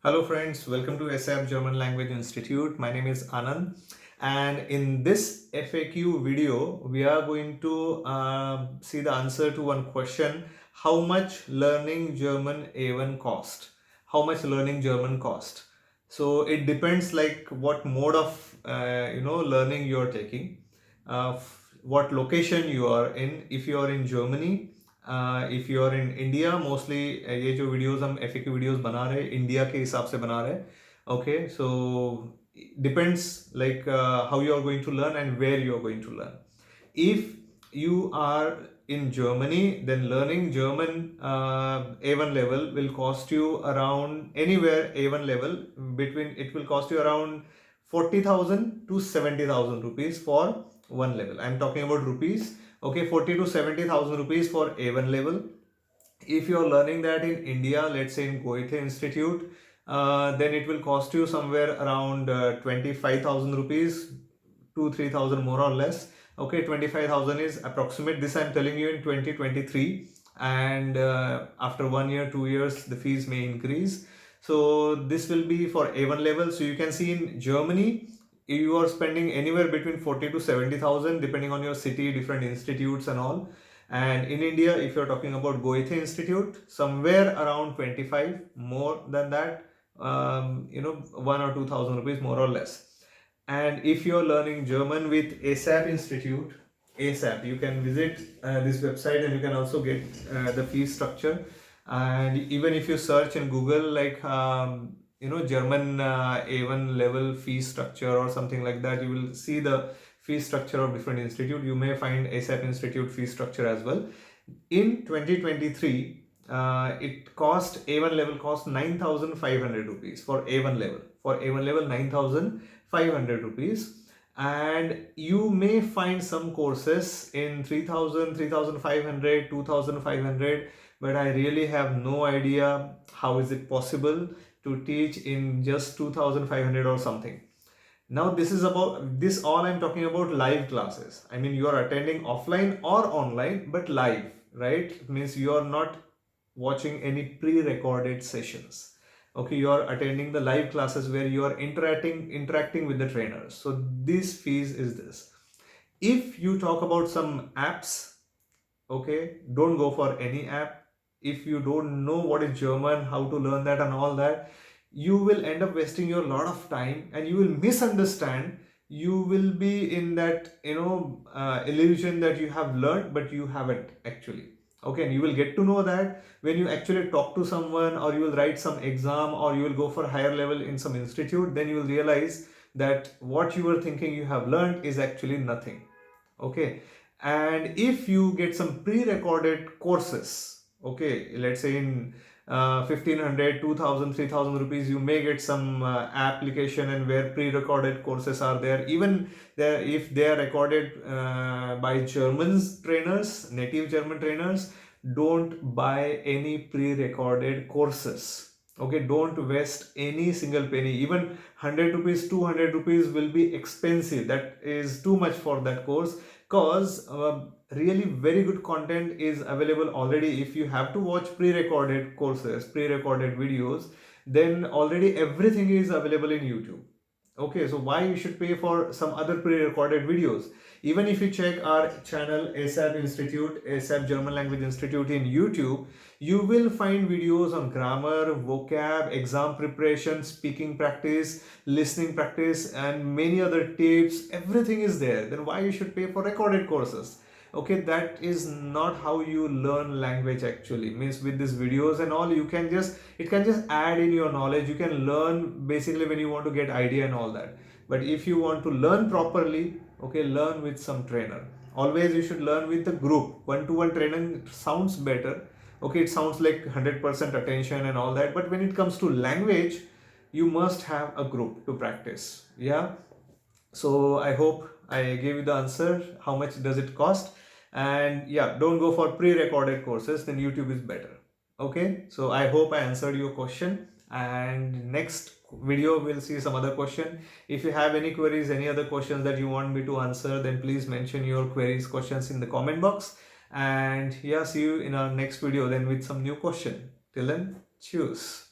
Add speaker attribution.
Speaker 1: Hello friends, welcome to SF German Language Institute. My name is Anand, and in this FAQ video we are going to see the answer to one question: how much learning German A1 cost? How much learning German cost? So it depends like what mode of learning you are taking, what location you are in. If you are in Germany, if you are in India, mostly ये जो videos हम FAQ videos बना रहे हैं India के हिसाब से बना रहे हैं. Okay, so depends like how you are going to learn and where you are going to learn. If you are in Germany, then learning German A1 level will cost you around anywhere A1 level between, it will cost you around 40,000 to 70,000 rupees for one level. I'm talking about rupees. Okay, 40 to 70,000 rupees for A1 level. If you're learning that in India, let's say in Goethe Institute, then it will cost you somewhere around 25,000 rupees to 3,000 more or less. Okay, 25,000 is approximate. This I'm telling you in 2023, and after 1 year, 2 years, the fees may increase. So this will be for A1 level. So you can see in Germany, you are spending anywhere between 40 to 70,000 depending on your city, different institutes and all. And in India, if you're talking about Goethe Institute, somewhere around 25, more than that, 1 or 2,000 rupees more or less. And if you're learning German with ASAP Institute, ASAP, you can visit this website and you can also get the fee structure. And even if you search in Google like German A1 level fee structure or something like that, you will see the fee structure of different institute. You may find ASAP Institute fee structure as well. In 2023, it cost A1 level cost 9,500 rupees for A1 level. For A1 level, 9,500 rupees. And you may find some courses in 3,000, 3,500, 2,500, but I really have no idea how is it possible to teach in just 2,500 or something. Now this is about this all I'm talking about live classes. I mean, you are attending offline or online, but live, right? It means you are not watching any pre-recorded sessions. Okay, you are attending the live classes where you are interacting with the trainers. So this fees is this. If you talk about some apps, okay, don't go for any app. If you don't know what is German, how to learn that and all that, you will end up wasting your lot of time and you will misunderstand. You will be in that illusion that you have learned but you haven't actually. Okay, and you will get to know that when you actually talk to someone, or you will write some exam, or you will go for higher level in some institute, then you will realize that what you were thinking you have learned is actually nothing. Okay, and if you get some pre-recorded courses, okay, let's say in 1,500, 2,000, 3,000 rupees, you may get some application and where pre-recorded courses are there. Even there, if they are recorded by Germans trainers, native German trainers, don't buy any pre-recorded courses. Okay, don't waste any single penny. Even 100 rupees, 200 rupees will be expensive. That is too much for that course, because really very good content is available already. If you have to watch pre-recorded courses, pre-recorded videos, then already everything is available in YouTube. Okay, so why you should pay for some other pre-recorded videos? Even if you check our channel ASAP Institute, ASAP German Language Institute in YouTube, you will find videos on grammar, vocab, exam preparation, speaking practice, listening practice, and many other tips. Everything is there. Then why you should pay for recorded courses? Okay, that is not how you learn language actually. Means with these videos and all, you can just, it can just add in your knowledge. You can learn basically when you want to get idea and all that. But if you want to learn properly, okay, learn with some trainer. Always you should learn with the group. One-to-one training sounds better. Okay, it sounds like 100% attention and all that. But when it comes to language, you must have a group to practice. Yeah. So I hope I gave you the answer. How much does it cost? And yeah, don't go for pre-recorded courses, then YouTube is better. Okay, so I hope I answered your question, and next video we'll see some other question. If you have any queries, any other questions that you want me to answer, then please mention your queries, questions in the comment box, And yeah, see you in our next video then with some new question. Till then, cheers.